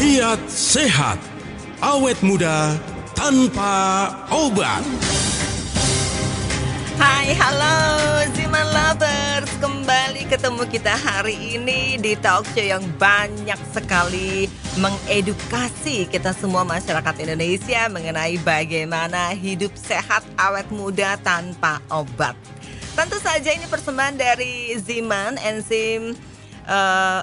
Kiat sehat, awet muda tanpa obat. Hai, halo Ziman Lovers. Kembali ketemu kita hari ini di talk show yang banyak sekali mengedukasi kita semua masyarakat Indonesia mengenai bagaimana hidup sehat, awet muda tanpa obat. Tentu saja ini persembahan dari Ziman, enzim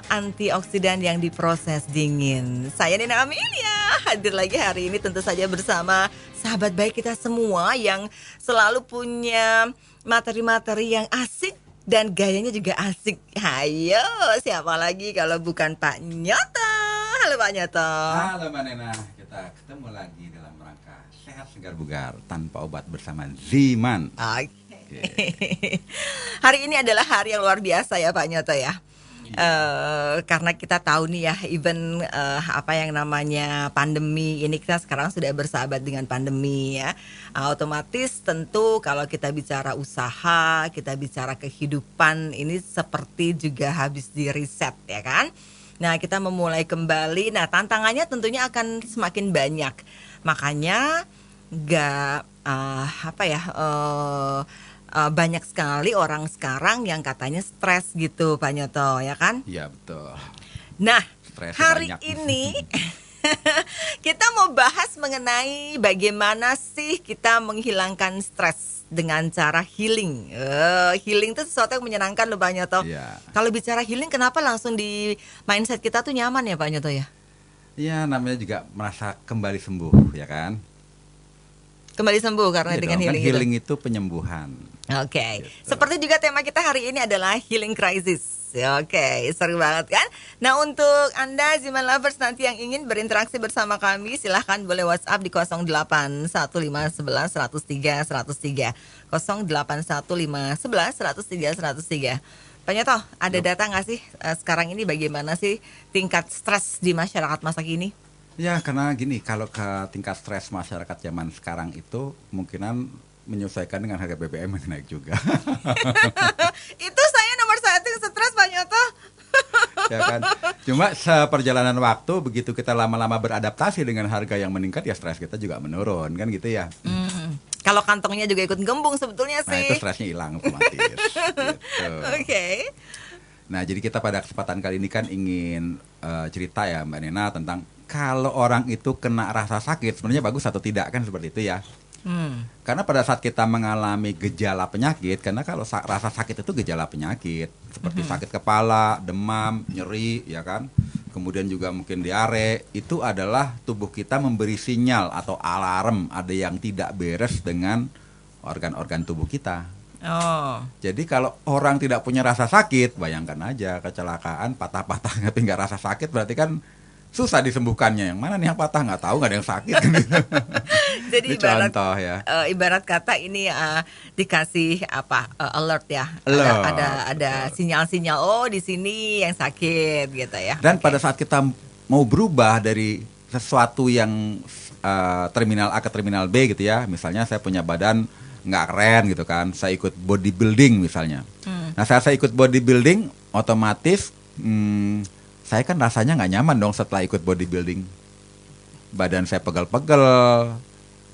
antioksidan yang diproses dingin. Saya Nina Amelia hadir lagi hari ini tentu saja bersama sahabat baik kita semua yang selalu punya materi-materi yang asik dan gayanya juga asik. Hayo, siapa lagi kalau bukan Pak Nyoto. Halo Pak Nyoto. Halo Mbak Nena, kita ketemu lagi dalam rangka sehat segar bugar tanpa obat bersama Ziman. Oke. Hari ini adalah hari yang luar biasa ya Pak Nyoto ya. Karena kita tahu nih ya, even apa yang namanya pandemi ini, kita sekarang sudah bersahabat dengan pandemi ya. Otomatis tentu kalau kita bicara usaha, kita bicara kehidupan, ini seperti juga habis di reset ya kan. Nah, kita memulai kembali. Nah, tantangannya tentunya akan semakin banyak. Makanya banyak sekali orang sekarang yang katanya stres gitu Pak Nyoto ya kan? Iya betul. Nah, Stresnya hari banyak. ini kita mau bahas mengenai bagaimana sih kita menghilangkan stres dengan cara healing. Healing itu sesuatu yang menyenangkan loh Pak Nyoto. Iya. Kalau bicara healing, kenapa langsung di mindset kita tuh nyaman ya Pak Nyoto ya? Iya, namanya juga merasa kembali sembuh ya kan. Kembali sembuh karena Iya dengan dong, kan healing, healing itu penyembuhan. Oke, Gitu. seperti juga tema kita hari ini adalah healing crisis. Oke, seru banget kan? Nah, untuk Anda Ziman Lovers nanti yang ingin berinteraksi bersama kami, silahkan boleh WhatsApp di 081511103103. 081511103103. Pak Nyoto, ada data nggak sih sekarang ini bagaimana sih tingkat stres di masyarakat masa kini? Ya karena gini, kalau ke tingkat stres masyarakat zaman sekarang itu kemungkinan menyesuaikan dengan harga BBM yang naik juga. Itu saya nomor satu yang stres Pak Nyoto. Ya kan. Cuma seperjalanan waktu begitu kita lama-lama beradaptasi dengan harga yang meningkat, ya stres kita juga menurun kan gitu ya. Kalau kantongnya juga ikut gembung sebetulnya Nah sih. itu stresnya hilang otomatis. Gitu. Oke. Nah jadi kita pada kesempatan kali ini kan ingin cerita ya Mbak Nena tentang kalau orang itu kena rasa sakit sebenarnya bagus atau tidak kan seperti itu ya. Karena pada saat kita mengalami gejala penyakit, karena kalau rasa sakit itu gejala penyakit seperti sakit kepala, demam, nyeri ya kan, kemudian juga mungkin diare, itu adalah tubuh kita memberi sinyal atau alarm ada yang tidak beres dengan organ-organ tubuh kita. Oh. Jadi kalau orang tidak punya rasa sakit, bayangkan aja kecelakaan patah-patah tapi nggak rasa sakit, berarti kan susah disembuhkannya. Yang mana nih yang patah nggak tahu, nggak ada yang sakit. Jadi Ini ibarat contoh ya. Ibarat kata ini dikasih alert ya. Alert, Ada sinyal-sinyal, oh di sini yang sakit gitu ya. Dan Oke. pada saat kita mau berubah dari sesuatu yang terminal A ke terminal B gitu ya, misalnya saya punya badan nggak keren gitu kan, saya ikut bodybuilding misalnya. Nah saat saya ikut bodybuilding, otomatis saya kan rasanya nggak nyaman dong setelah ikut bodybuilding. Badan saya pegel-pegel,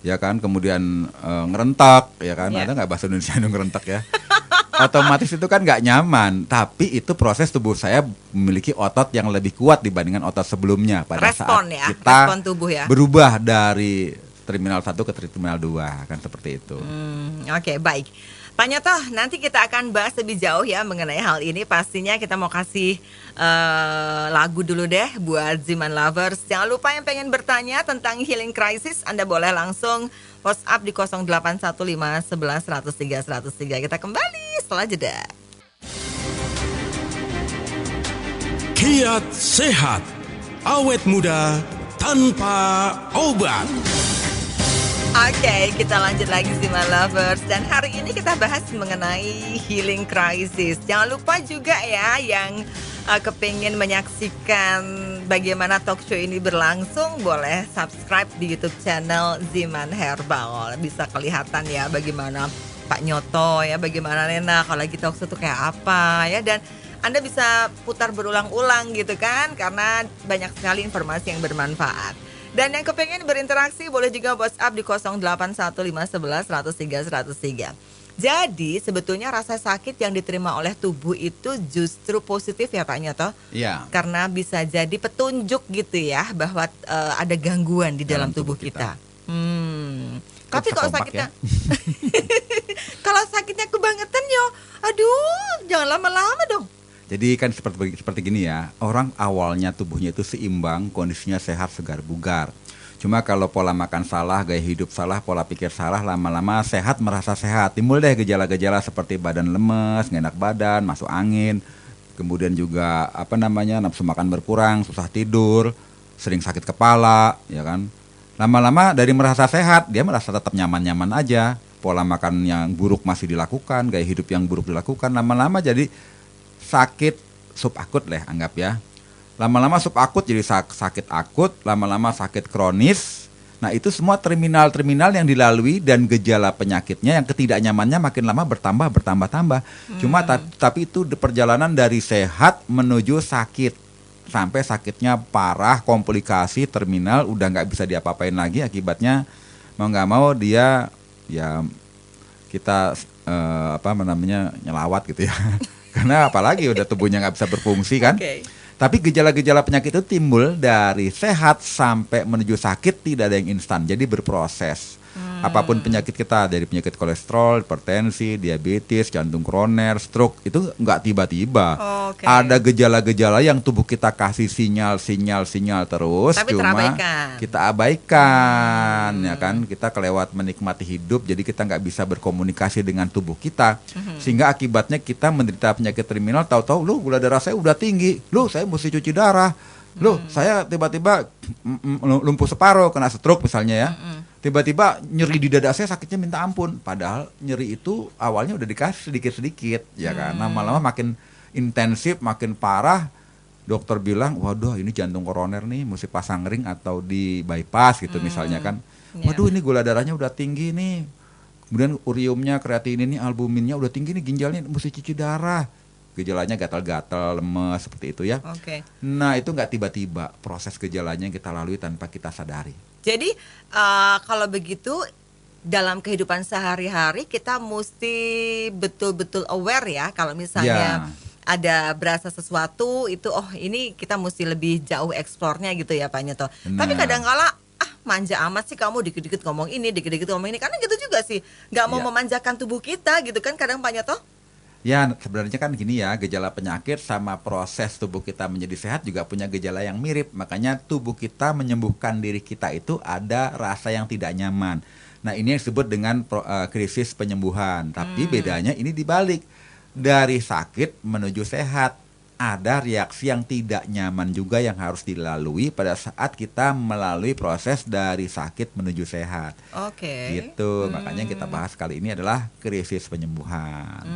ya kan, kemudian ngerentak, ya kan, Yeah. ada nggak bahasa Indonesia yang ngerentak ya? Otomatis itu kan nggak nyaman, tapi itu proses tubuh saya memiliki otot yang lebih kuat dibandingkan otot sebelumnya pada Respon saat ya, kita respon tubuh ya. berubah dari terminal 1 ke terminal 2 kan seperti itu. Oke, baik. Pak Nyoto, nanti kita akan bahas lebih jauh ya mengenai hal ini. Pastinya kita mau kasih lagu dulu deh buat Ziman Lovers. Jangan lupa yang pengen bertanya tentang healing crisis, Anda boleh langsung WhatsApp di 081511103103. Kita kembali setelah jeda. Kiat sehat, awet muda tanpa obat. Oke, kita lanjut lagi Ziman Lovers. Dan hari ini kita bahas mengenai healing crisis. Jangan lupa juga ya yang kepingin menyaksikan bagaimana talk show ini berlangsung, boleh subscribe di YouTube channel Ziman Herbal. Bisa kelihatan ya bagaimana Pak Nyoto ya, bagaimana Nena kalau lagi talk show itu kayak apa ya. Dan Anda bisa putar berulang-ulang gitu kan, karena banyak sekali informasi yang bermanfaat. Dan yang kepengen berinteraksi boleh juga WhatsApp di 081511103103. Jadi sebetulnya rasa sakit yang diterima oleh tubuh itu justru positif ya Pak Nyoto? Iya. Karena bisa jadi petunjuk gitu ya bahwa ada gangguan di dalam tubuh kita. Tapi kalau sakitnya, kalau sakitnya kebangetan yo, aduh jangan lama-lama dong. Jadi kan seperti gini ya, orang awalnya tubuhnya itu seimbang, kondisinya sehat, segar, bugar. Cuma kalau pola makan salah, gaya hidup salah, pola pikir salah, lama-lama sehat merasa sehat. Timbul deh gejala-gejala seperti badan lemes, nggak enak badan, masuk angin. Kemudian juga nafsu makan berkurang, susah tidur, sering sakit kepala, ya kan. Lama-lama dari merasa sehat, dia merasa tetap nyaman-nyaman aja. Pola makan yang buruk masih dilakukan, gaya hidup yang buruk dilakukan. Lama-lama jadi sakit subakut lah anggap ya. Lama-lama subakut jadi sakit akut, lama-lama sakit kronis. Nah itu semua terminal-terminal yang dilalui dan gejala penyakitnya yang ketidaknyamannya makin lama bertambah. Cuma tapi itu perjalanan dari sehat menuju sakit. Sampai sakitnya parah, komplikasi, terminal, udah nggak bisa diapa-apain lagi. Akibatnya mau nggak mau dia ya kita nyelawat gitu ya. Karena apalagi udah tubuhnya nggak bisa berfungsi kan. Okay. Tapi gejala-gejala penyakit itu timbul dari sehat sampai menuju sakit, tidak ada yang instan. Jadi berproses. Apapun penyakit kita, dari penyakit kolesterol, hipertensi, diabetes, jantung koroner, stroke, itu nggak tiba-tiba. Okay. Ada gejala-gejala yang tubuh kita kasih sinyal terus, tapi cuma terabaikan. kita abaikan, ya kan? Kita kelewat menikmati hidup, jadi kita nggak bisa berkomunikasi dengan tubuh kita, sehingga akibatnya kita menderita penyakit terminal. Tahu-tahu, lu gula darah saya udah tinggi, lu saya mesti cuci darah, lu saya tiba-tiba lumpuh separuh, kena stroke misalnya ya. Tiba-tiba nyeri di dada saya sakitnya minta ampun. Padahal nyeri itu awalnya udah dikasih sedikit-sedikit, ya kan. Lama-lama makin intensif, makin parah. Dokter bilang, waduh ini jantung koroner nih, mesti pasang ring atau di bypass gitu misalnya kan. Waduh ini gula darahnya udah tinggi nih. Kemudian uriumnya, kreatinin, albuminnya udah tinggi nih, ginjalnya mesti cuci darah. Gejalanya gatal-gatal, lemes seperti itu ya. Okay. Nah itu nggak tiba-tiba, proses gejalanya yang kita lalui tanpa kita sadari. Jadi kalau begitu dalam kehidupan sehari-hari kita mesti betul-betul aware ya kalau misalnya ada berasa sesuatu itu, oh ini kita mesti lebih jauh eksplornya gitu ya Pak Nyoto. Tapi kadang-kala manja amat sih kamu, dikit-dikit ngomong ini, dikit-dikit ngomong ini, karena gitu juga sih nggak mau memanjakan tubuh kita gitu kan kadang Pak Nyoto. Ya sebenarnya kan gini ya, gejala penyakit sama proses tubuh kita menjadi sehat juga punya gejala yang mirip. Makanya tubuh kita menyembuhkan diri kita itu ada rasa yang tidak nyaman. Nah ini yang disebut dengan krisis penyembuhan. Tapi bedanya ini dibalik. Dari sakit menuju sehat. Ada reaksi yang tidak nyaman juga yang harus dilalui pada saat kita melalui proses dari sakit menuju sehat. Oke. Gitu, makanya yang kita bahas kali ini adalah krisis penyembuhan.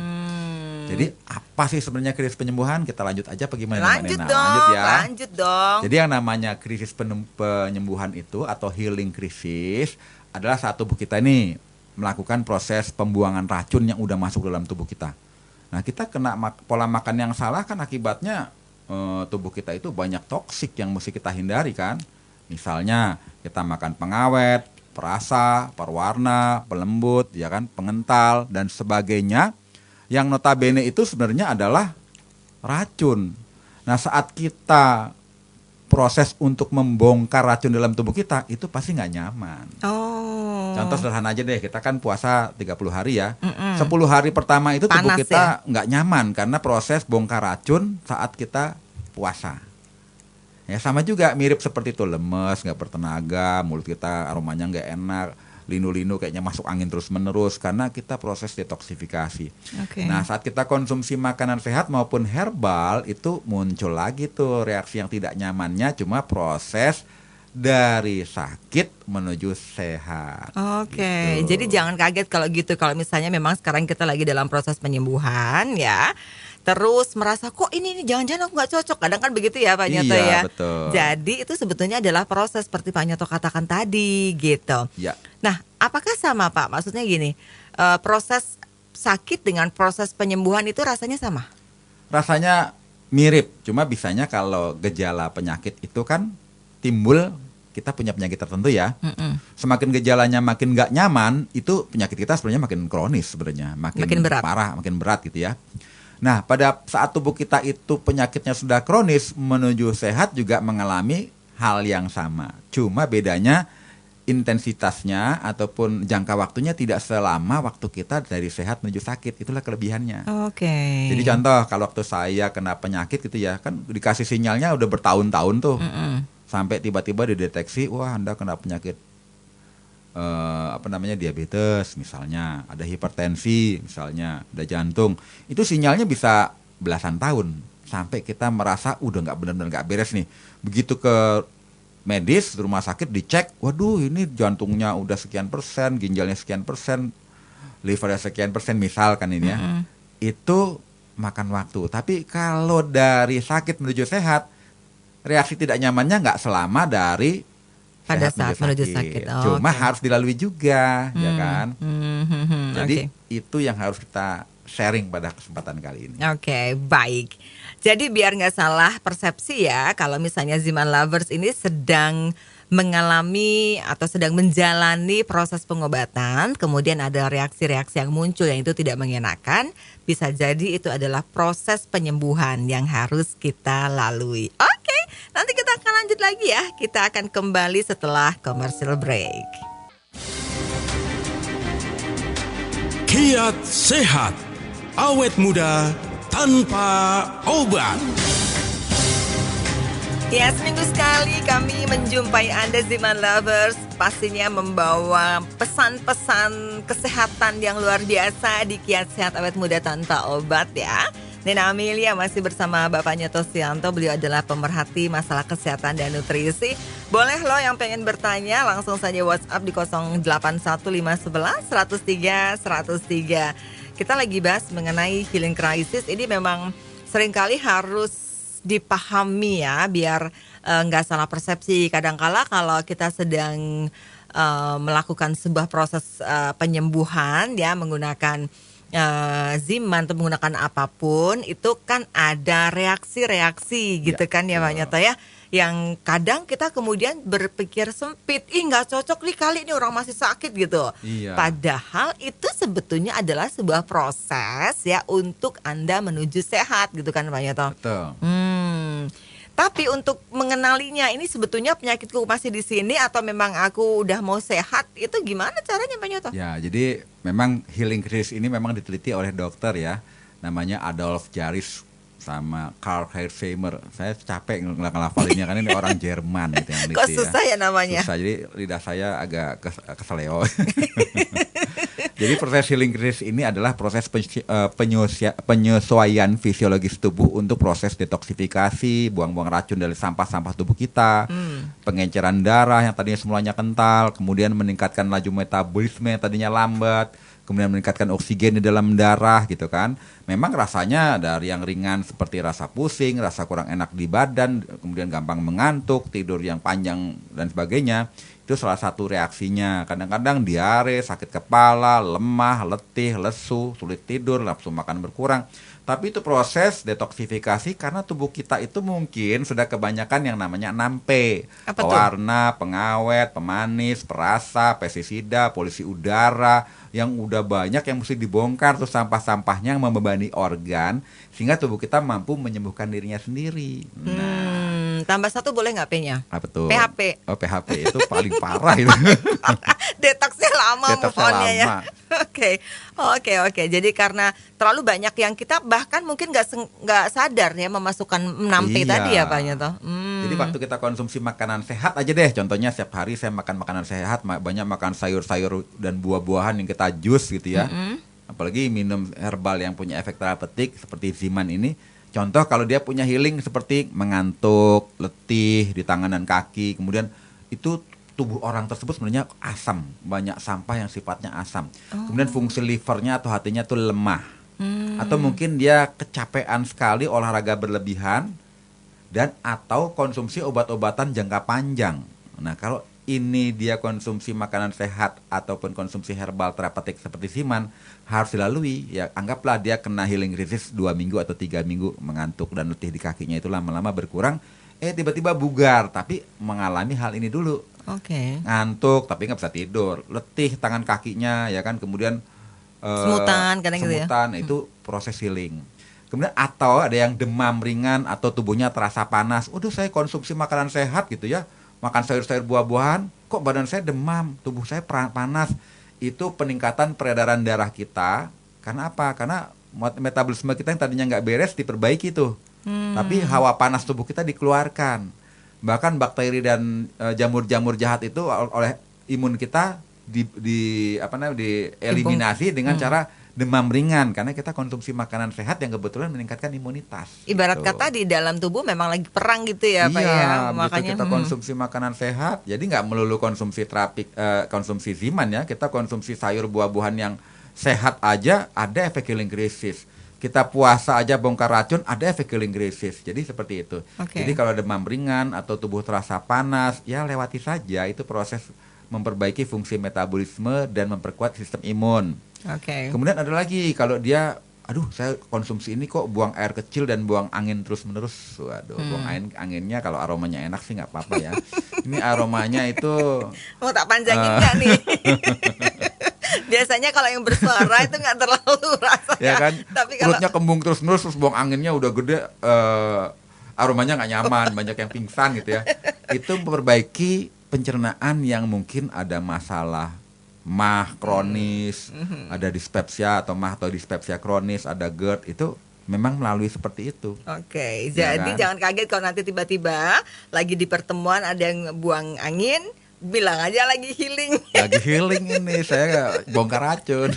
Jadi apa sih sebenarnya krisis penyembuhan? Kita lanjut aja apa gimana? Lanjut dong, lanjut dong. Jadi yang namanya krisis penyembuhan itu atau healing krisis adalah saat tubuh kita ini melakukan proses pembuangan racun yang udah masuk dalam tubuh kita. Nah kita kena pola makan yang salah kan akibatnya tubuh kita itu banyak toksik yang mesti kita hindari kan. Misalnya kita makan pengawet, perasa, perwarna, pelembut, ya kan, pengental dan sebagainya. Yang notabene itu sebenarnya adalah racun. Nah saat kita proses untuk membongkar racun dalam tubuh kita itu pasti nggak nyaman. Contoh sederhana aja deh, kita kan puasa 30 hari ya. 10 hari pertama itu tubuh Panas kita nggak nyaman karena proses bongkar racun saat kita puasa. Ya sama juga mirip seperti itu, lemes, nggak bertenaga, mulut kita aromanya nggak enak, linu-linu kayaknya masuk angin terus-menerus karena kita proses detoksifikasi. Nah saat kita konsumsi makanan sehat maupun herbal itu muncul lagi tuh reaksi yang tidak nyamannya, cuma proses dari sakit menuju sehat. Gitu. Jadi jangan kaget kalau gitu, kalau misalnya memang sekarang kita lagi dalam proses penyembuhan ya, terus merasa kok ini jangan-jangan aku nggak cocok. Kadang kan begitu ya Pak Nyoto ya. Betul. Jadi itu sebetulnya adalah proses seperti Pak Nyoto katakan tadi gitu. Ya. Nah, apakah sama Pak? Maksudnya gini, proses sakit dengan proses penyembuhan itu rasanya sama? rasanya mirip. Cuma bisanya kalau gejala penyakit itu kan timbul, kita punya penyakit tertentu ya. Semakin gejalanya makin nggak nyaman, itu penyakit kita sebenarnya makin kronis sebenarnya, makin berat. parah, makin berat gitu ya. Nah, pada saat tubuh kita itu penyakitnya sudah kronis, menuju sehat juga mengalami hal yang sama. Cuma bedanya intensitasnya ataupun jangka waktunya tidak selama waktu kita dari sehat menuju sakit. Itulah kelebihannya. Oke. Jadi contoh, kalau waktu saya kena penyakit gitu ya, kan dikasih sinyalnya udah bertahun-tahun tuh. Sampai tiba-tiba dideteksi, wah Anda kena penyakit diabetes misalnya, ada hipertensi misalnya, ada jantung. Itu sinyalnya bisa belasan tahun sampai kita merasa udah nggak benar-benar nggak beres nih. Begitu ke medis, rumah sakit dicek, waduh ini jantungnya udah sekian persen, ginjalnya sekian persen, livernya sekian persen misalkan ini ya. Itu makan waktu. Tapi kalau dari sakit menuju sehat, reaksi tidak nyamannya nggak selama dari pada saat menuju sakit. Cuma harus dilalui juga, ya kan? Jadi itu yang harus kita sharing pada kesempatan kali ini. Oke, baik. Jadi biar nggak salah persepsi ya, kalau misalnya Ziman Lovers ini sedang mengalami atau sedang menjalani proses pengobatan, kemudian ada reaksi-reaksi yang muncul yang itu tidak mengenakan, bisa jadi itu adalah proses penyembuhan yang harus kita lalui. Oke, nanti kita akan lanjut lagi ya. Kita akan kembali setelah commercial break. Kiat sehat, awet muda tanpa obat. Ya, seminggu sekali kami menjumpai Anda Ziman Lovers, pastinya membawa pesan-pesan kesehatan yang luar biasa di Kiat Sehat Awet Muda Tanpa Obat ya. Nena Amelia masih bersama Bapak Nyoto Sianto, beliau adalah pemerhati masalah kesehatan dan nutrisi. Boleh lo yang pengen bertanya langsung saja WhatsApp di 081511 103 103. Kita lagi bahas mengenai healing crisis, ini memang seringkali harus dipahami ya, biar nggak salah persepsi. Kadangkala kalau kita sedang melakukan sebuah proses penyembuhan ya, menggunakan Ziman atau menggunakan apapun, itu kan ada reaksi-reaksi gitu ya, kan ya Pak Nyoto ya, yang kadang kita kemudian berpikir sempit, nggak cocok nih kali ini orang masih sakit gitu. Iya. Padahal itu sebetulnya adalah sebuah proses ya untuk Anda menuju sehat gitu kan Pak Nyoto. Betul. Tapi untuk mengenalinya, ini sebetulnya penyakitku masih di sini atau memang aku udah mau sehat, itu gimana caranya Pak Nyoto? Ya, jadi memang healing crisis ini memang diteliti oleh dokter ya, namanya Adolf Jaris sama Karl Hersheimer. Saya capek ngelafalinnya kan ini orang Jerman gitu yang neliti. Kok susah ya namanya? Susah, jadi lidah saya agak keseleo. Jadi proses healing crisis ini adalah proses penyesuaian fisiologis tubuh untuk proses detoksifikasi, buang-buang racun dari sampah-sampah tubuh kita, pengenceran darah yang tadinya semuanya kental, kemudian meningkatkan laju metabolisme yang tadinya lambat, kemudian meningkatkan oksigen di dalam darah gitu kan. Memang rasanya dari yang ringan seperti rasa pusing, rasa kurang enak di badan, kemudian gampang mengantuk, tidur yang panjang dan sebagainya. Itu salah satu reaksinya. Kadang-kadang diare, sakit kepala, lemah, letih, lesu, sulit tidur, nafsu makan berkurang. Tapi itu proses detoksifikasi karena tubuh kita itu mungkin sudah kebanyakan yang namanya 6P. Pewarna, pengawet, pemanis, perasa, pestisida, polusi udara, yang udah banyak yang mesti dibongkar tuh sampah-sampahnya yang membebani organ sehingga tubuh kita mampu menyembuhkan dirinya sendiri. Tambah satu boleh nggak P-nya? Apa tuh? PHP. Oh, PHP itu paling parah itu. Detoksnya lama, Detoksnya ya. Oke. Jadi karena terlalu banyak yang kita bahkan mungkin nggak sadar ya memasukkan 6P tadi ya Pak Nyoto. Jadi waktu kita konsumsi makanan sehat aja deh. Contohnya setiap hari saya makan makanan sehat, banyak makan sayur-sayur dan buah-buahan yang kita jus gitu ya. Apalagi minum herbal yang punya efek terapeutik seperti Ziman ini. Contoh kalau dia punya healing seperti mengantuk, letih di tangan dan kaki, kemudian itu tubuh orang tersebut sebenarnya asam, banyak sampah yang sifatnya asam. Kemudian fungsi livernya atau hatinya tuh lemah. Atau mungkin dia kecapean sekali olahraga berlebihan dan atau konsumsi obat-obatan jangka panjang. Nah, kalau ini dia konsumsi makanan sehat ataupun konsumsi herbal terapeutik seperti Ziman harus dilalui. Ya anggaplah dia kena healing crisis 2 minggu atau 3 minggu, mengantuk dan letih di kakinya itu lama-lama berkurang, tiba-tiba bugar, tapi mengalami hal ini dulu. Ngantuk tapi nggak bisa tidur, letih tangan kakinya ya kan, kemudian semutan kadang gitu ya. Semutan itu proses healing. Kemudian atau ada yang demam ringan atau tubuhnya terasa panas. Waduh, saya konsumsi makanan sehat gitu ya, makan sayur-sayur buah-buahan, kok badan saya demam, tubuh saya panas. Itu peningkatan peredaran darah kita. Karena apa? Karena metabolisme kita yang tadinya nggak beres diperbaiki tuh. Tapi hawa panas tubuh kita dikeluarkan. Bahkan bakteri dan jamur-jamur jahat itu oleh imun kita dieliminasi dengan cara demam ringan, karena kita konsumsi makanan sehat yang kebetulan meningkatkan imunitas. Ibarat gitu. kata di dalam tubuh memang lagi perang gitu ya, Pak ya. Makanya kita konsumsi makanan sehat, jadi nggak melulu konsumsi konsumsi Ziman ya. Kita konsumsi sayur buah-buahan yang sehat aja ada efek healing crisis. Kita puasa aja bongkar racun ada efek healing crisis. Jadi seperti itu. Jadi kalau demam ringan atau tubuh terasa panas, ya lewati saja, itu proses memperbaiki fungsi metabolisme dan memperkuat sistem imun. Kemudian ada lagi kalau dia, aduh saya konsumsi ini kok buang air kecil dan buang angin terus-menerus. Waduh, buang anginnya kalau aromanya enak sih nggak apa-apa ya. Ini aromanya itu mau tak panjangin nggak nih? Biasanya kalau yang bersuara itu nggak terlalu rasanya. Ya kan, tapi perutnya kembung terus-menerus, terus buang anginnya udah gede, aromanya nggak nyaman, banyak yang pingsan gitu ya. Itu memperbaiki pencernaan yang mungkin ada masalah mah kronis, ada dispepsia atau mah atau dispepsia kronis, ada GERD, itu memang melalui seperti itu. Jadi jangan kaget kalau nanti tiba-tiba lagi di pertemuan ada yang buang angin, bilang aja lagi healing. Lagi healing ini, saya bongkar racun.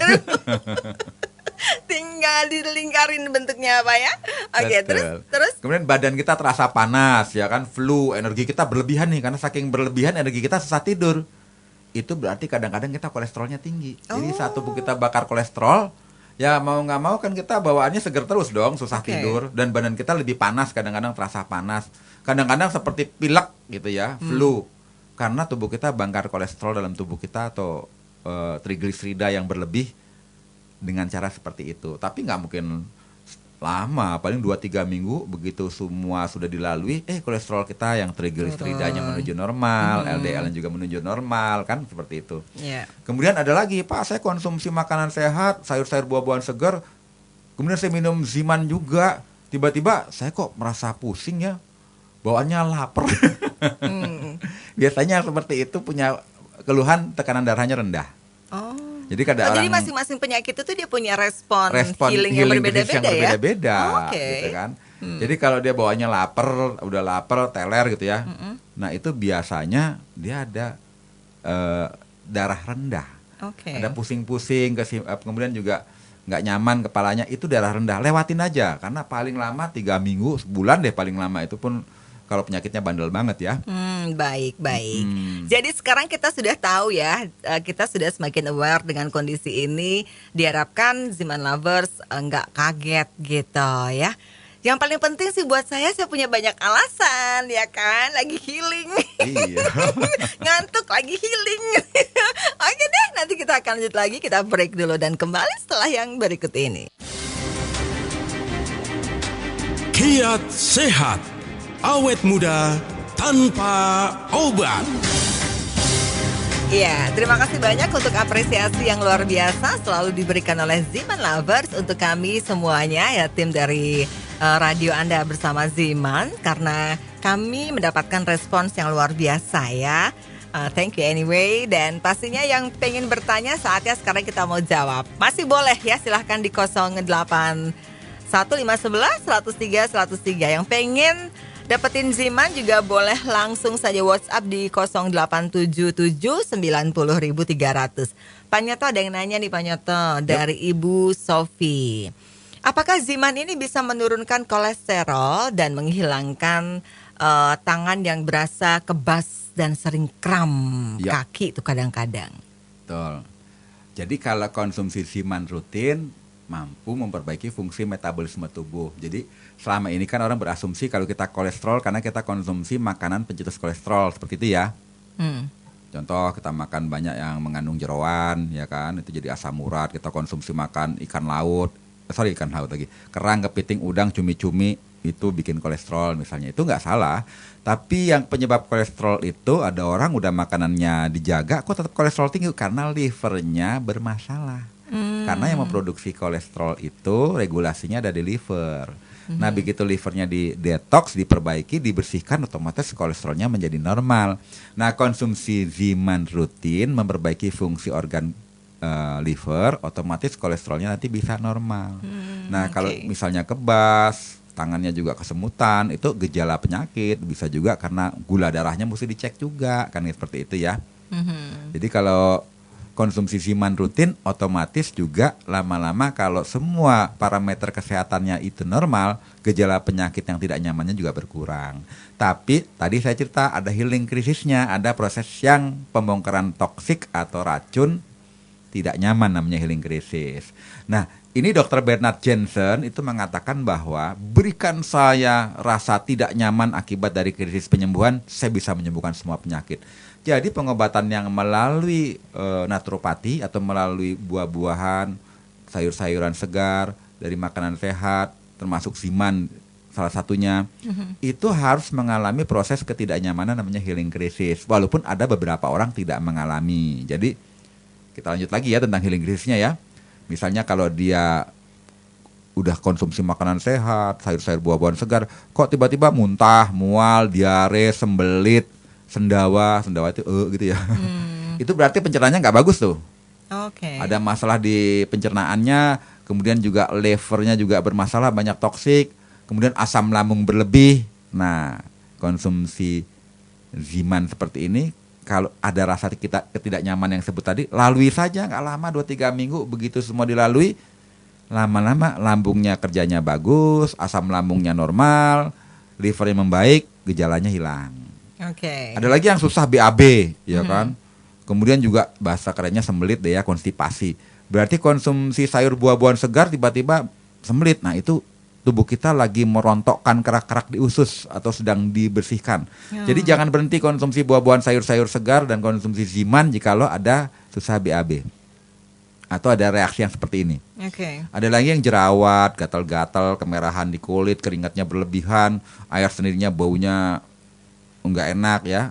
Tinggal dilingkarin bentuknya apa ya? Terus kemudian badan kita terasa panas ya kan, flu, energi kita berlebihan nih, karena saking berlebihan energi kita susah tidur. Itu berarti kadang-kadang kita kolesterolnya tinggi. Jadi saat tubuh kita bakar kolesterol, ya mau nggak mau kan kita bawaannya seger terus dong, susah tidur, dan badan kita lebih panas, kadang-kadang terasa panas, kadang-kadang seperti pilek gitu ya, flu, karena tubuh kita bakar kolesterol dalam tubuh kita atau trigliserida yang berlebih dengan cara seperti itu. Tapi nggak mungkin lama, paling 2-3 minggu begitu semua sudah dilalui, kolesterol kita yang trigliseridanya menuju normal, LDL juga menuju normal, kan seperti itu. Kemudian ada lagi, Pak, saya konsumsi makanan sehat, sayur-sayur buah-buahan segar, kemudian saya minum Ziman juga, tiba-tiba saya kok merasa pusing ya, bawaannya lapar. Biasanya seperti itu punya keluhan tekanan darahnya rendah. Jadi jadi masing-masing penyakit itu dia punya respon healing yang berbeda-beda ya. Gitu kan. Jadi kalau dia bawaannya lapar, udah lapar, teler gitu ya. Nah, itu biasanya dia ada darah rendah. Ada pusing-pusing, kemudian juga nggak nyaman kepalanya, itu darah rendah. Lewatin aja, karena paling lama 3 minggu, sebulan deh paling lama, itu pun kalau penyakitnya bandel banget ya. Baik. Jadi sekarang kita sudah tahu ya, kita sudah semakin aware dengan kondisi ini. Diharapkan Ziman Lovers nggak kaget gitu ya. Yang paling penting sih buat saya punya banyak alasan ya kan, lagi healing. Iya. Ngantuk lagi healing. Oke deh, nanti kita akan lanjut lagi, kita break dulu dan kembali setelah yang berikut ini. Kiat Sehat, awet muda tanpa obat. Ya, terima kasih banyak untuk apresiasi yang luar biasa selalu diberikan oleh Ziman Lovers untuk kami semuanya ya, tim dari radio Anda bersama Ziman, karena kami mendapatkan respons yang luar biasa ya. Thank you anyway, dan pastinya yang pengen bertanya saatnya sekarang kita mau jawab. Masih boleh ya, silahkan di 08 1511 103 103. Yang pengen dapetin Ziman juga boleh langsung saja WhatsApp di 0877 90.300. Pak Nyoto, ada yang nanya nih Pak Nyoto dari Ibu Sofi. Apakah Ziman ini bisa menurunkan kolesterol dan menghilangkan tangan yang berasa kebas dan sering kram kaki itu kadang-kadang? Betul. Jadi kalau konsumsi Ziman rutin mampu memperbaiki fungsi metabolisme tubuh. Jadi selama ini kan orang berasumsi kalau kita kolesterol karena kita konsumsi makanan pencetus kolesterol, seperti itu ya. Contoh kita makan banyak yang mengandung jeroan, ya kan, itu jadi asam urat. Kita konsumsi makan ikan laut, ikan laut lagi, kerang, kepiting, udang, cumi-cumi, itu bikin kolesterol misalnya. Itu nggak salah. Tapi yang penyebab kolesterol itu ada orang udah makanannya dijaga, kok tetap kolesterol tinggi karena livernya bermasalah. Karena yang memproduksi kolesterol itu regulasinya ada di liver. Nah, begitu livernya di detox, diperbaiki, dibersihkan, otomatis kolesterolnya menjadi normal. Nah, konsumsi Ziman rutin memperbaiki fungsi organ liver, otomatis kolesterolnya nanti bisa normal. Nah, kalau misalnya kebas, tangannya juga kesemutan, itu gejala penyakit. Bisa juga karena gula darahnya mesti dicek juga, kan seperti itu ya. Jadi kalau konsumsi Ziman rutin, otomatis juga lama-lama kalau semua parameter kesehatannya itu normal, gejala penyakit yang tidak nyamannya juga berkurang. Tapi tadi saya cerita ada healing krisisnya, ada proses yang pembongkaran toksik atau racun tidak nyaman, namanya healing krisis. Nah, ini Dr. Bernard Jensen itu mengatakan bahwa berikan saya rasa tidak nyaman akibat dari krisis penyembuhan, saya bisa menyembuhkan semua penyakit. Jadi pengobatan yang melalui naturopati atau melalui buah-buahan, sayur-sayuran segar, dari makanan sehat, termasuk Ziman salah satunya, itu harus mengalami proses ketidaknyamanan namanya healing krisis. Walaupun ada beberapa orang tidak mengalami. Jadi kita lanjut lagi ya tentang healing krisisnya ya. Misalnya kalau dia udah konsumsi makanan sehat, sayur-sayur, buah-buahan segar, kok tiba-tiba muntah, mual, diare, sembelit, sendawa itu gitu ya. Itu berarti pencernaannya nggak bagus tuh. Ada masalah di pencernaannya, kemudian juga livernya juga bermasalah, banyak toksik, kemudian asam lambung berlebih. Nah, konsumsi Ziman seperti ini, kalau ada rasa ketidaknyaman yang sebut tadi, lalui saja, nggak lama, 2-3 minggu, begitu semua dilalui, lama-lama lambungnya kerjanya bagus, asam lambungnya normal, livernya membaik, gejalanya hilang. Ada lagi yang susah BAB, ya kan. Kemudian juga bahasa kerennya sembelit deh ya, konstipasi. Berarti konsumsi sayur buah-buahan segar tiba-tiba sembelit. Nah, itu tubuh kita lagi merontokkan kerak-kerak di usus atau sedang dibersihkan. Jadi jangan berhenti konsumsi buah-buahan, sayur-sayur segar dan konsumsi Ziman jikalau ada susah BAB atau ada reaksi yang seperti ini. Ada lagi yang jerawat, gatal-gatal, kemerahan di kulit, keringatnya berlebihan, air sendirinya baunya enggak enak ya,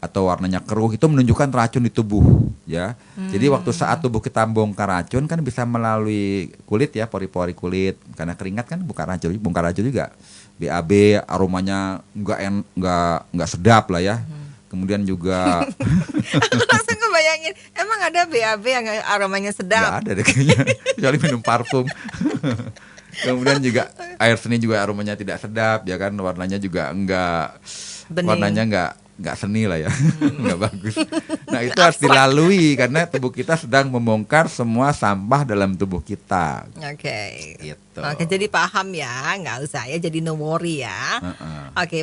atau warnanya keruh, itu menunjukkan racun di tubuh ya. Jadi waktu saat tubuh kita bongkar racun kan bisa melalui kulit ya, pori-pori kulit, karena keringat kan bongkar racun juga. BAB aromanya enggak sedap lah ya. Kemudian juga aku langsung kebayangin, emang ada BAB yang aromanya sedap? Enggak ada deh kayaknya, kecuali minum parfum. Kemudian juga air seni juga aromanya tidak sedap ya kan, warnanya juga enggak bening. Warnanya nggak seni lah ya, nggak bagus. Nah, itu harus dilalui karena tubuh kita sedang membongkar semua sampah dalam tubuh kita. Gitu. Jadi paham ya, nggak usah ya jadi no worry ya.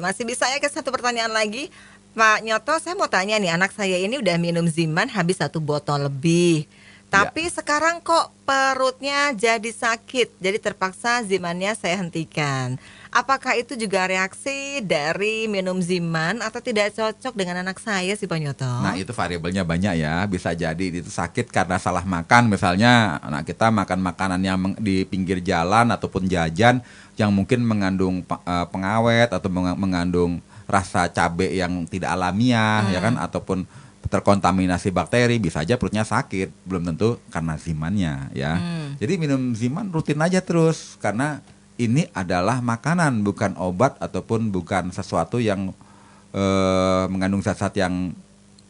Masih bisa ya ke satu pertanyaan lagi, Pak Nyoto. Saya mau tanya nih, anak saya ini udah minum Ziman habis 1 botol lebih. Tapi sekarang kok perutnya jadi sakit, jadi terpaksa Zimannya saya hentikan. Apakah itu juga reaksi dari minum Ziman atau tidak cocok dengan anak saya sih Pak Nyoto? Nah, itu variabelnya banyak ya. Bisa jadi itu sakit karena salah makan. Misalnya anak kita makan makanan yang di pinggir jalan ataupun jajan yang mungkin mengandung pengawet atau mengandung rasa cabai yang tidak alamiah ya kan, ataupun terkontaminasi bakteri, bisa aja perutnya sakit. Belum tentu karena Zimannya ya. Jadi minum Ziman rutin aja terus, karena ini adalah makanan, bukan obat ataupun bukan sesuatu yang mengandung zat-zat yang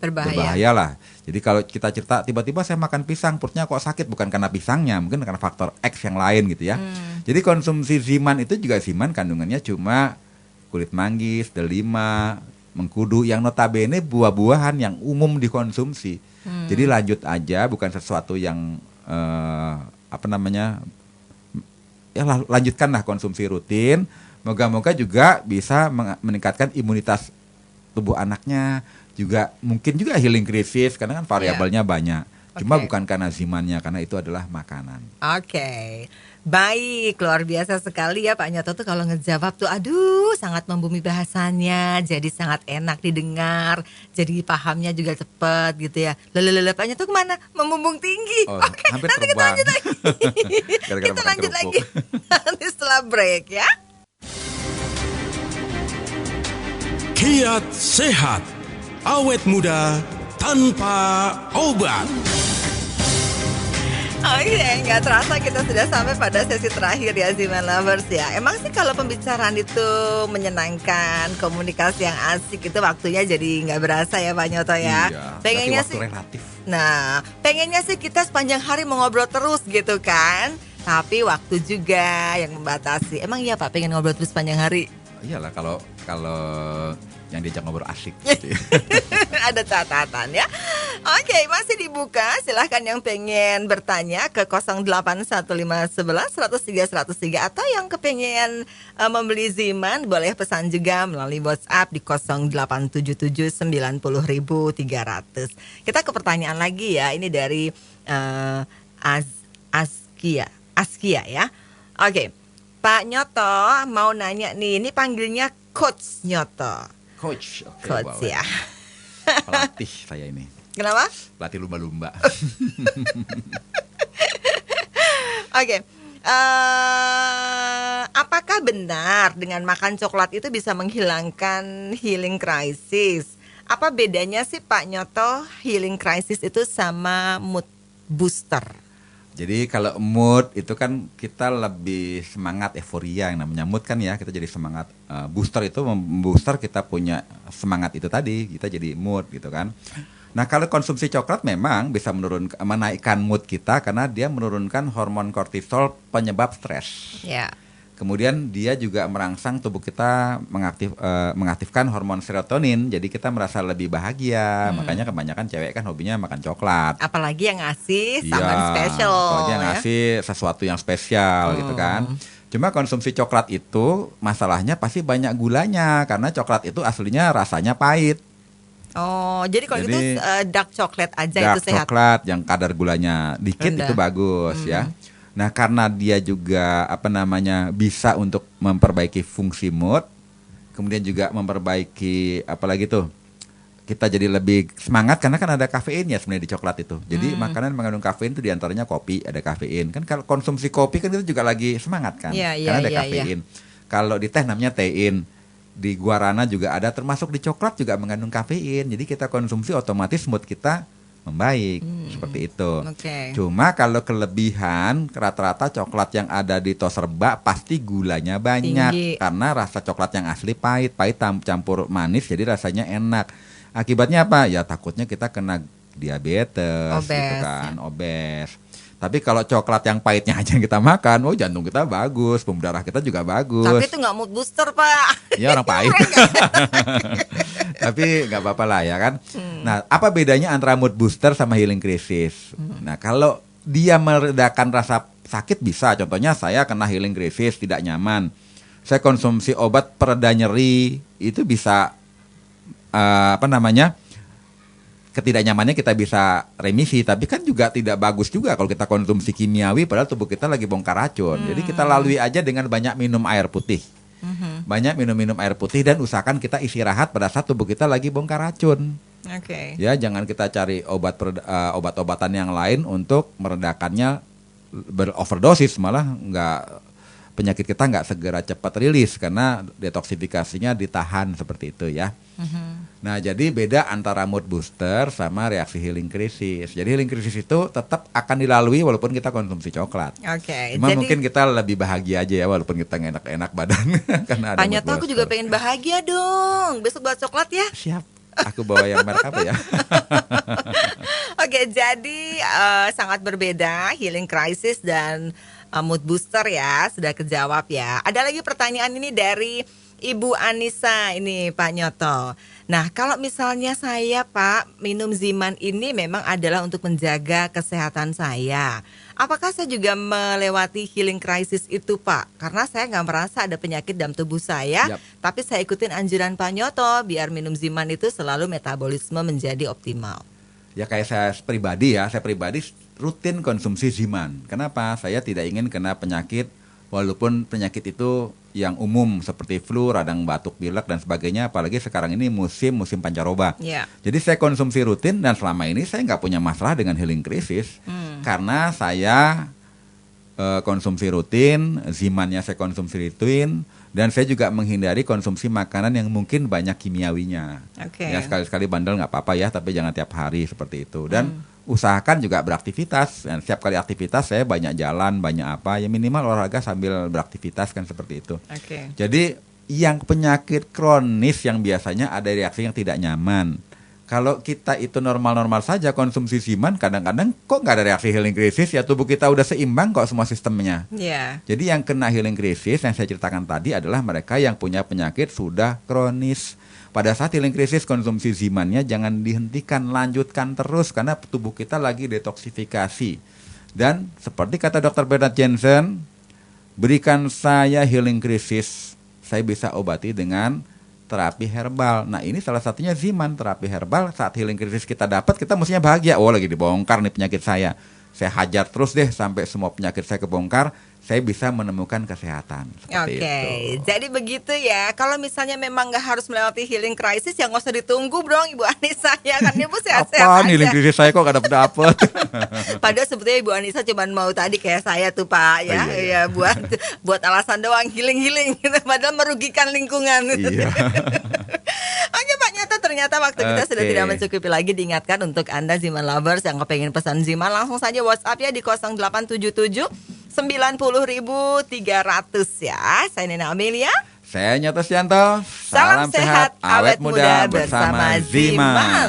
berbahaya lah. Jadi kalau kita cerita tiba-tiba saya makan pisang perutnya kok sakit, bukan karena pisangnya, mungkin karena faktor X yang lain gitu ya. Jadi konsumsi Ziman itu juga Ziman kandungannya cuma kulit manggis, delima, mengkudu, yang notabene buah-buahan yang umum dikonsumsi. Jadi lanjut aja, bukan sesuatu yang ya lanjutkanlah konsumsi rutin. Moga-moga juga bisa meningkatkan imunitas tubuh anaknya, juga mungkin juga healing krisis karena kan variabelnya banyak. Cuma Oke. bukan karena zimannya, karena itu adalah makanan. Oke, baik, luar biasa sekali ya Pak Nyoto tuh kalau ngejawab tuh, aduh sangat membumi bahasanya, jadi sangat enak didengar, jadi pahamnya juga cepet gitu ya. Lele Pak Nyoto kemana? Membumbung tinggi. Oh, Oke, hampir nanti kita terbang. lanjut lagi. Gara-gara Kita makan lanjut kerupuk. lagi nanti setelah break ya. Kiat sehat, awet muda tanpa obat. Oke, nggak terasa kita sudah sampai pada sesi terakhir ya Ziman Lovers ya. Emang sih kalau pembicaraan itu menyenangkan, komunikasi yang asik itu waktunya jadi nggak berasa ya Pak Nyoto ya. Iya, Pengennya berarti sih, waktu relatif. nah pengennya sih kita sepanjang hari mau ngobrol terus gitu kan. Tapi waktu juga yang membatasi. Emang iya Pak pengen ngobrol terus sepanjang hari? Iyalah kalau yang diajak ngobrol asik gitu ya. Ada catatan ya. Oke, masih dibuka. Silahkan yang pengen bertanya ke 081511103103 atau yang kepengen membeli Ziman boleh pesan juga melalui WhatsApp di 0877900300. Kita ke pertanyaan lagi ya. Ini dari Askia ya. Oke. Pak Nyoto mau nanya nih, ini panggilnya Coach Nyoto. Coach, oke, Coach wow. ya. Pelatih saya ini, Kenapa? pelatih lumba-lumba. Oke. Apakah benar dengan makan coklat itu bisa menghilangkan healing crisis? Apa bedanya sih Pak Nyoto healing crisis itu sama mood booster? Jadi kalau mood itu kan kita lebih semangat, euforia yang namanya mood kan ya, kita jadi semangat. Booster itu membooster kita punya semangat itu tadi, kita jadi mood gitu kan. Nah kalau konsumsi coklat memang bisa menaikkan mood kita karena dia menurunkan hormon kortisol penyebab stres. Ya. Kemudian dia juga merangsang tubuh kita mengaktifkan hormon serotonin, jadi kita merasa lebih bahagia. Makanya kebanyakan cewek kan hobinya makan coklat. Apalagi yang ngasih Iya, someone special. apalagi yang ya. ngasih sesuatu yang spesial gitu kan. Cuma konsumsi coklat itu masalahnya pasti banyak gulanya karena coklat itu aslinya rasanya pahit. Oh, jadi kalau Jadi, itu dark chocolate aja Dark itu sehat. coklat yang kadar gulanya dikit Rendah. itu bagus ya. Nah, karena dia juga bisa untuk memperbaiki fungsi mood, kemudian juga memperbaiki apalagi tuh kita jadi lebih semangat karena kan ada kafeinnya sebenarnya di coklat itu. Jadi makanan mengandung kafein itu diantaranya kopi, ada kafein. Kan kalau konsumsi kopi kan itu juga lagi semangat kan, Iya, karena ada iya, kafein. Kalau di teh namanya tein, di guarana juga ada, termasuk di coklat juga mengandung kafein. Jadi kita konsumsi otomatis mood kita membaik seperti itu. Oke. Cuma kalau kelebihan rata-rata coklat yang ada di tos serba pasti gulanya banyak. Tinggi. Karena rasa coklat yang asli pahit campur manis jadi rasanya enak. Akibatnya apa? Ya takutnya kita kena diabetes Obes, gitu kan, obes. Tapi kalau coklat yang pahitnya aja yang kita makan, oh jantung kita bagus, pembuluh darah kita juga bagus. Tapi itu nggak mood booster Pak. Ya orang pahit. Tapi nggak apa-apa lah ya kan. Nah, apa bedanya antara mood booster sama healing crisis? Nah, kalau dia meredakan rasa sakit bisa. Contohnya saya kena healing crisis, tidak nyaman. Saya konsumsi obat pereda nyeri, itu bisa ketidaknyamannya kita bisa remisi, tapi kan juga tidak bagus juga kalau kita konsumsi kimiawi padahal tubuh kita lagi bongkar racun. Jadi kita lalui aja dengan banyak minum air putih. Banyak minum air putih dan usahakan kita istirahat pada saat tubuh kita lagi bongkar racun. Oke. Ya, jangan kita cari obat-obatan yang lain untuk meredakannya, beroverdosis malah penyakit kita nggak segera cepat rilis karena detoksifikasinya ditahan seperti itu ya. Nah, jadi beda antara mood booster sama reaksi healing crisis. Jadi healing crisis itu tetap akan dilalui walaupun kita konsumsi coklat. Oke. Cuma Jadi mungkin kita lebih bahagia aja ya walaupun kita nggak enak badan karena ada Pak mood Nyoto aku booster. juga pengen bahagia dong. Besok buat coklat ya. Siap. Aku bawa yang merek apa ya? Oke, jadi sangat berbeda healing crisis dan mood booster ya. Sudah kejawab ya. Ada lagi pertanyaan ini dari Ibu Anissa ini Pak Nyoto. Nah, kalau misalnya saya Pak minum Ziman ini memang adalah untuk menjaga kesehatan saya. Apakah saya juga melewati healing crisis itu Pak? Karena saya nggak merasa ada penyakit dalam tubuh saya, Yap. tapi saya ikutin anjuran Pak Nyoto biar minum Ziman itu selalu metabolisme menjadi optimal. Ya kayak saya pribadi rutin konsumsi Ziman. Kenapa? Saya tidak ingin kena penyakit, walaupun penyakit itu yang umum seperti flu, radang batuk, pilek dan sebagainya. Apalagi sekarang ini musim pancaroba. Yeah. Jadi saya konsumsi rutin dan selama ini saya nggak punya masalah dengan healing crisis karena saya konsumsi rutin, Zimannya saya konsumsi rutin. Dan saya juga menghindari konsumsi makanan yang mungkin banyak kimiawinya. Okay. Ya sekali-sekali bandel nggak apa-apa ya, tapi jangan tiap hari seperti itu. Dan usahakan juga beraktivitas. Dan setiap kali aktivitas saya banyak jalan, banyak apa, ya minimal olahraga sambil beraktivitas kan seperti itu. Okay. Jadi yang penyakit kronis yang biasanya ada reaksi yang tidak nyaman. Kalau kita itu normal-normal saja konsumsi Ziman, kadang-kadang kok nggak ada reaksi healing crisis, ya tubuh kita udah seimbang kok semua sistemnya. Yeah. Jadi yang kena healing crisis yang saya ceritakan tadi adalah mereka yang punya penyakit sudah kronis. Pada saat healing crisis konsumsi Zimannya jangan dihentikan, lanjutkan terus karena tubuh kita lagi detoksifikasi. Dan seperti kata Dr. Bernard Jensen, berikan saya healing crisis, saya bisa obati dengan terapi herbal. Nah ini salah satunya Ziman, terapi herbal. Saat healing crisis kita dapat, kita mestinya bahagia. Oh lagi dibongkar nih penyakit saya hajar terus deh sampai semua penyakit saya kebongkar. Saya bisa menemukan kesehatan. Oke, jadi begitu ya. Kalau misalnya memang nggak harus melewati healing crisis, ya nggak usah ditunggu dong Ibu Anissa ya kan Ibu sehat-sehat aja. Apaan healing crisis saya kok nggak dapet. Padahal sebetulnya Ibu Anissa cuma mau tadi kayak saya tuh Pak ya, iya. ya buat alasan doang healing gitu, padahal merugikan lingkungan. Iya. Oke Pak, ternyata waktu kita sudah tidak mencukupi lagi. Diingatkan untuk Anda Ziman lovers yang kepengen pesan Ziman, langsung saja WhatsApp ya di 0877 90.300 ya. Saya Nina Amelia. Saya Nyoto Sianto. Salam sehat, awet muda bersama Ziman.